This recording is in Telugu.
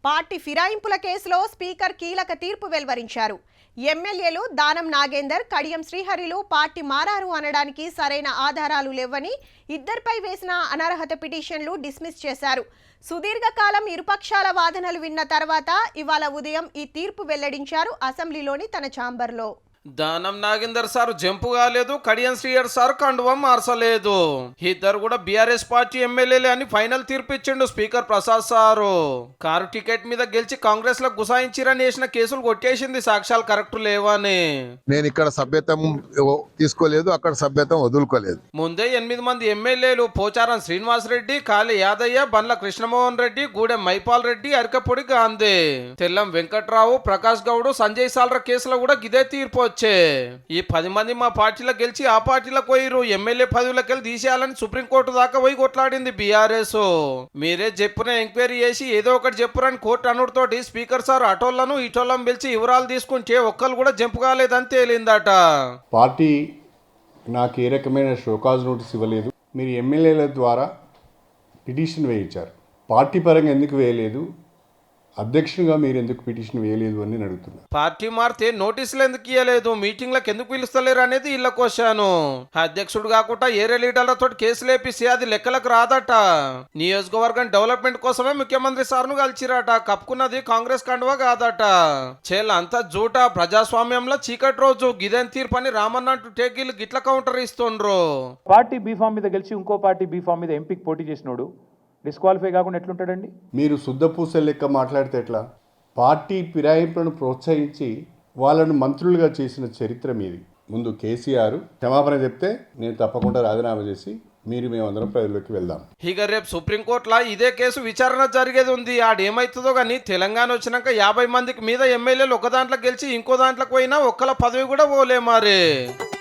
పార్టీ ఫిరాయింపుల కేసులో స్పీకర్ కీలక తీర్పు వెలువరించారు. ఎమ్మెల్యేలు దానం నాగేందర్, కడియం శ్రీహరిలు పార్టీ మారారు అనడానికి సరైన ఆధారాలు లేవని ఇద్దరిపై వేసిన అనర్హత పిటిషన్లు డిస్మిస్ చేశారు. సుదీర్ఘకాలం ఇరుపక్షాల వాదనలు విన్న తర్వాత ఇవాళ ఉదయం ఈ తీర్పు వెల్లడించారు అసెంబ్లీలోని తన ఛాంబర్లో. దానం నాగేందర్ సార్ జంపు కాలేదు, కడియం శ్రీహరి సార్ కండువం మార్చలేదు. ఇద్దరు కూడా బీఆర్ఎస్ పార్టీ ఎమ్మెల్యేలే అని ఫైనల్ తీర్పు ఇచ్చిండు speaker Prasad sir. Car ticket మీద గెలిచి కాంగ్రెస్ లో గుసాయించిరని వేసిన కేసులు కొట్టేసింది సాక్ష్యాలు కరెక్ట్ లేవని. నేను ఇక్కడ సభ్యత్వం తీసుకోలేదు, అక్కడ సభ్యత్వం వదులుకోలేదు. ముందే 8 మంది ఎమ్మెల్యేలు పోచారం శ్రీనివాస్ రెడ్డి, కాళీ యాదయ్య, బండ్ల కృష్ణమోహన్ రెడ్డి, గూడెం మైపాల్ రెడ్డి, అరికపొడి గాంధీ, తెల్లం వెంకట్రావు, ప్రకాష్ గౌడ్, సంజయ్ సాల్ర కేసులో కూడా గిదే తీర్పు. ఈ 10 మంది మా పార్టీలో గెలిచి ఆ పార్టీలకు పోయిరు. ఎమ్మెల్యే పదవులకు వెళ్ళి తీసేయాలని సుప్రీంకోర్టు దాకా పోయి కొట్లాడింది బీఆర్ఎస్. మీరే చెప్పున ఎంక్వైరీ చేసి ఏదో ఒకటి చెప్పురని కోర్టు అనుడితోటి స్పీకర్ సార్ అటోళ్లను ఇటోళ్ళను పిలిచి వివరాలు తీసుకుంటే ఒక్కరు కూడా జంపు కాలేదని తేలిందట. పార్టీ నాకు ఏ రకమైన షోకాజ్ నోటీస్ ఇవ్వలేదు. మీరు ఎమ్మెల్యేల ద్వారా పిటిషన్ వేయించారు, పార్టీ పరంగా ఎందుకు వేయలేదు, అధ్యక్షునిగా మీరు ఎందుకు పిటిషన్ వేయలేదు అని అడుగుతున్నా. పార్టీ మారితే నోటీసులు ఎందుకు ఇవ్వలేదు, మీటింగ్లకు ఎందుకు పిలుస్తలేరు అనేది ఇళ్ళ క్వశ్చన్. అధ్యక్షుడు కాకుండా ఏరే లీడర్లతో కేసులు వేపిస్తే అది లెక్కలకు రాదట. నియోజకవర్గం డెవలప్మెంట్ కోసమే ముఖ్యమంత్రి సార్ను కలిసిరాట. కప్పుకున్నది కాంగ్రెస్ కండువా కాదట. అంతా జూట. ప్రజాస్వామ్యంలో చీకటి రోజు గిదెన్ తీర్పు అని రామన్నట్టు టేకీలు గిట్ల కౌంటర్ ఇస్తుండ్రు. పార్టీ బీఫామ్ మీద గెలిచి ఇంకో పార్టీ బీఫామ్ మీద ఎంపీకి పోటీ చేసినోడు డిస్క్వాలిఫై కాకుండా ఎట్లుంటాడండి? మీరు శుద్ధపూస లెక్క మాట్లాడితే ఎట్లా? పార్టీ ఫిరాయింపులను ప్రోత్సహించి వాళ్ళను మంత్రులుగా చేసిన చరిత్ర మీది. ముందు కేసీఆర్ క్షమాపణ చెప్తే నేను తప్పకుండా రాజీనామా చేసి మేమందరం ప్రజల్లోకి వెళ్దాం. ఇక రేపు సుప్రీంకోర్టులో ఇదే కేసు విచారణ జరిగేది ఉంది. ఆడేమైతుందో కానీ తెలంగాణ వచ్చినాక 50 మందికి మీద ఎమ్మెల్యేలు ఒక దాంట్లో గెలిచి ఇంకో దాంట్లోకి పోయినా ఒక్కల పదవి కూడా పోలే మరి.